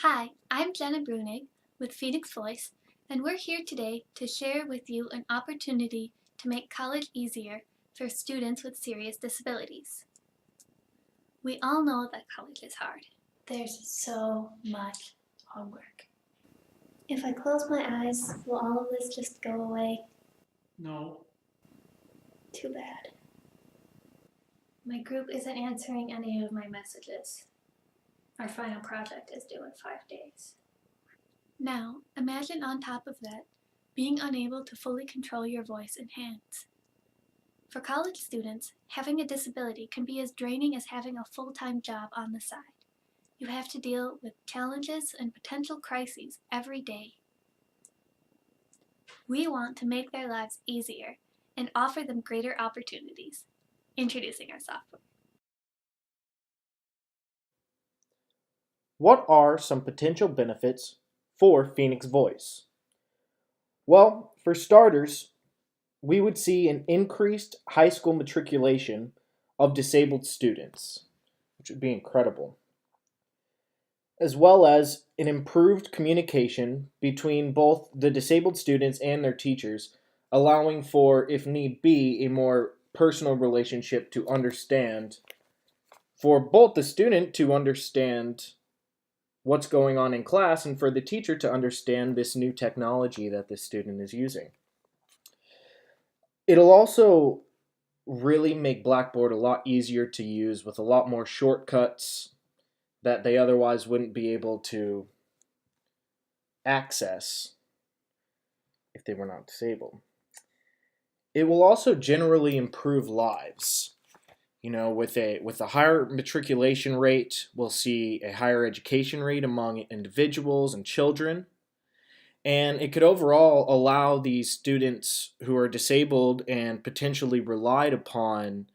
Hi, I'm Jenna Brunig with Phoenix Voice, and we're here today to share with you an opportunity to make college easier for students with serious disabilities. We all know that college is hard. There's so much homework. If I close my eyes, will all of this just go away? No. Too bad. My group isn't answering any of my messages. Our final project is due in 5 days. Now, imagine on top of that, being unable to fully control your voice and hands. For college students, having a disability can be as draining as having a full-time job on the side. You have to deal with challenges and potential crises every day. We want to make their lives easier and offer them greater opportunities. Introducing our software. What are some potential benefits for Phoenix Voice? Well, for starters, we would see an increased high school matriculation of disabled students, which would be incredible, as well as an improved communication between both the disabled students and their teachers, allowing for, if need be, a more personal relationship to understand, for both the student to understand what's going on in class and for the teacher to understand this new technology that the student is using. It'll also really make Blackboard a lot easier to use with a lot more shortcuts that they otherwise wouldn't be able to access if they were not disabled. It will also generally improve lives. With a higher matriculation rate, we'll see a higher education rate among individuals and children. And it could overall allow these students who are disabled and potentially relied upon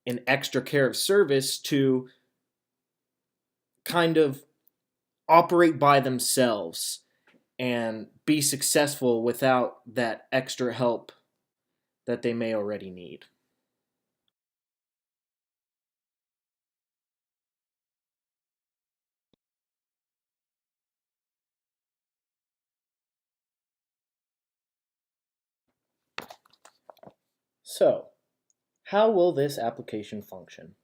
an extra care of service to kind of operate by themselves and be successful without that extra help that they may already need. So, how will this application function?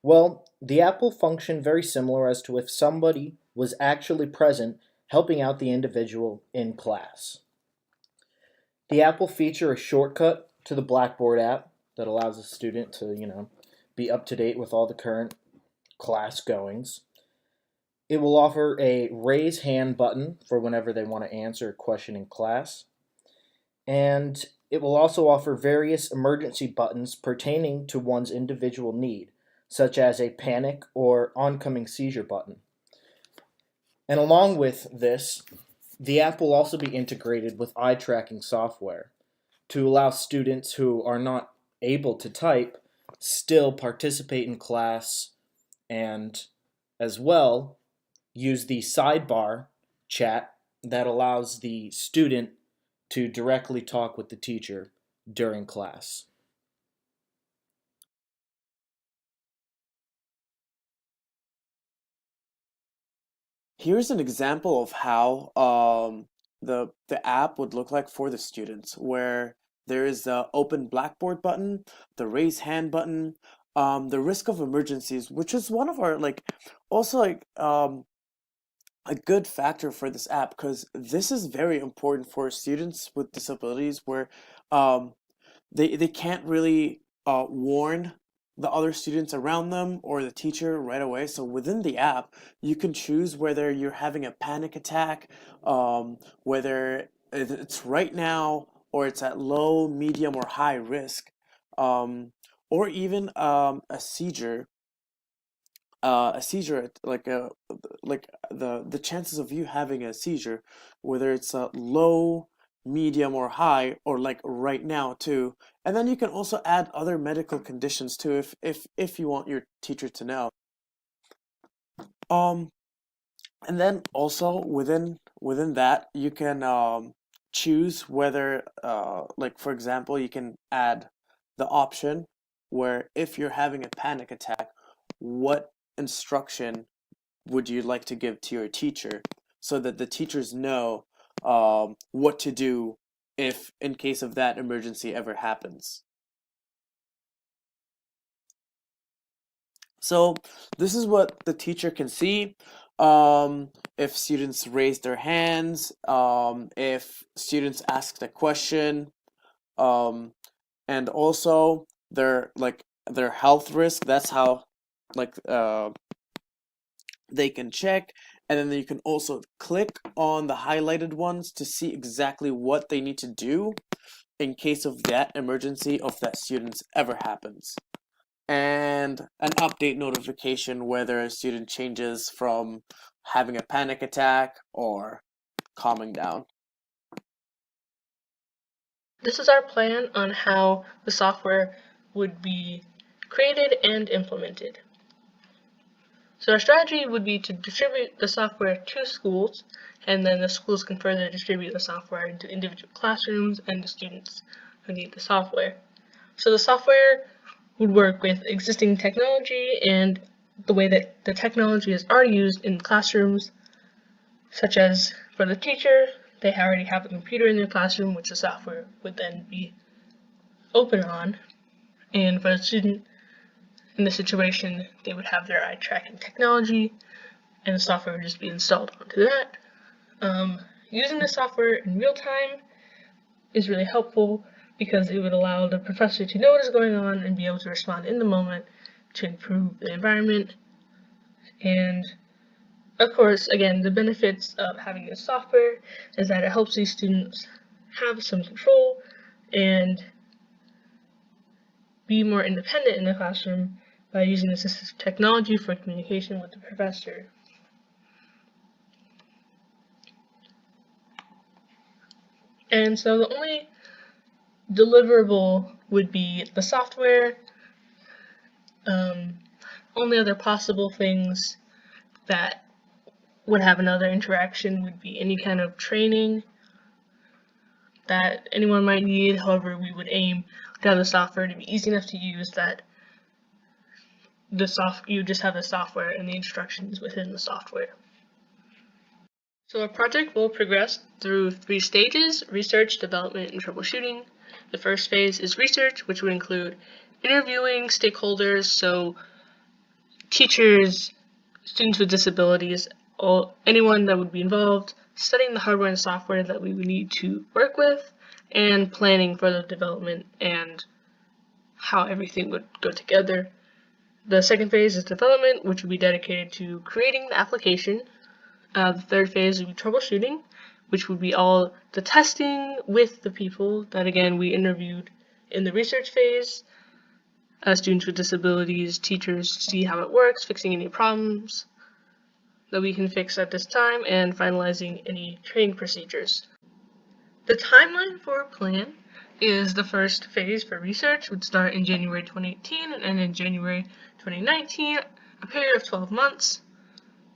Well, the app will function very similar as to if somebody was actually present helping out the individual in class. The app will feature a shortcut to the Blackboard app that allows the student to, be up to date with all the current class goings. It will offer a raise hand button for whenever they want to answer a question in class. And it will also offer various emergency buttons pertaining to one's individual need, such as a panic or oncoming seizure button. And along with this, the app will also be integrated with eye tracking software to allow students who are not able to type still participate in class and as well use the sidebar chat that allows the student to directly talk with the teacher during class. Here's an example of how the app would look like for the students, where there is the open Blackboard button, the raise hand button, the risk of emergencies, which is one of our also a good factor for this app because this is very important for students with disabilities where um, they can't really warn the other students around them or the teacher right away. So within the app, you can choose whether you're having a panic attack, whether it's right now or it's at low, medium, or high risk, um, or even a seizure like the chances of you having a seizure, whether it's low, medium, or high, or like right now too. And then you can also add other medical conditions too if you want your teacher to know. Um, and then also within that you can choose whether like for example you can add the option where if you're having a panic attack, what instruction would you like to give to your teacher so that the teachers know what to do if in case of that emergency ever happens? So this is what the teacher can see. If students raise their hands, if students asked a question, um, and also their health risk. That's how like they can check, and then you can also click on the highlighted ones to see exactly what they need to do in case of that emergency of that student's ever happens. And an update notification whether a student changes from having a panic attack or calming down. This is our plan on how the software would be created and implemented. So our strategy would be to distribute the software to schools, and then the schools can further distribute the software into individual classrooms and the students who need the software. So the software would work with existing technology and the way that the technology is already used in classrooms, such as for the teacher, they already have a computer in their classroom, which the software would then be open on. And for the student, in this situation, they would have their eye tracking technology, and the software would just be installed onto that. Using the software in real time is really helpful because it would allow the professor to know what is going on and be able to respond in the moment to improve the environment. And of course, again, the benefits of having this software is that it helps these students have some control and be more independent in the classroom by using assistive technology for communication with the professor. And so the only deliverable would be the software. Only other possible things that would have another interaction would be any kind of training that anyone might need. However, we would aim to have the software to be easy enough to use that you just have the software and the instructions within the software. So our project will progress through 3 stages: research, development, and troubleshooting. The first phase is research, which would include interviewing stakeholders, so teachers, students with disabilities, anyone that would be involved, studying the hardware and software that we would need to work with, and planning for the development and how everything would go together. The second phase is development, which would be dedicated to creating the application. The third phase would be troubleshooting, which would be all the testing with the people that, again, we interviewed in the research phase, students with disabilities, teachers, to see how it works, fixing any problems that we can fix at this time, and finalizing any training procedures. The timeline for our plan is the first phase for research would start in January 2018 and end in January 2019, a period of 12 months.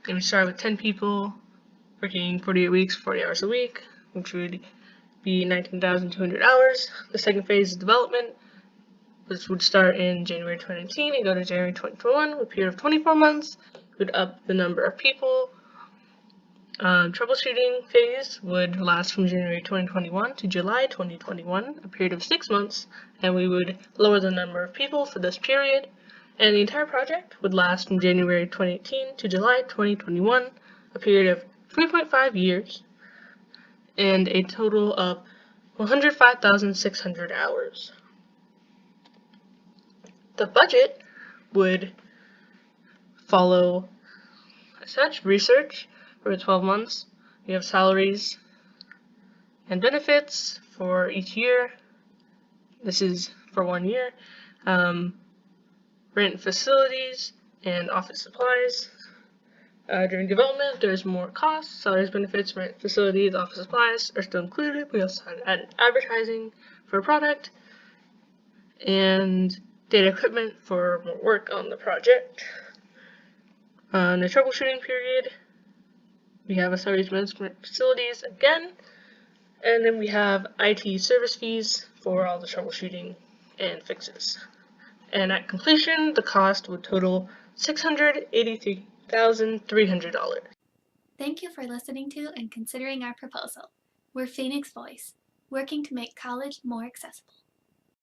And we start with 10 people working 48 weeks, 40 hours a week, which would be 19,200 hours. The second phase is development, which would start in January 2019 and go to January 2021, a period of 24 months. It would up the number of people. Troubleshooting phase would last from January 2021 to July 2021, a period of 6 months, and we would lower the number of people for this period. And the entire project would last from January 2018 to July 2021, a period of 3.5 years, and a total of 105,600 hours. The budget would follow such research for 12 months. We have salaries and benefits for each year. This is for 1 year. Rent facilities and office supplies. During development, there's more costs. Salaries, benefits, rent facilities, office supplies are still included. We also added advertising for a product and data equipment for more work on the project. In the troubleshooting period, we have a salaries, management facilities again, and then we have IT service fees for all the troubleshooting and fixes. And at completion, the cost would total $683 $1,300. Thank you for listening to and considering our proposal. We're Phoenix Voice, working to make college more accessible.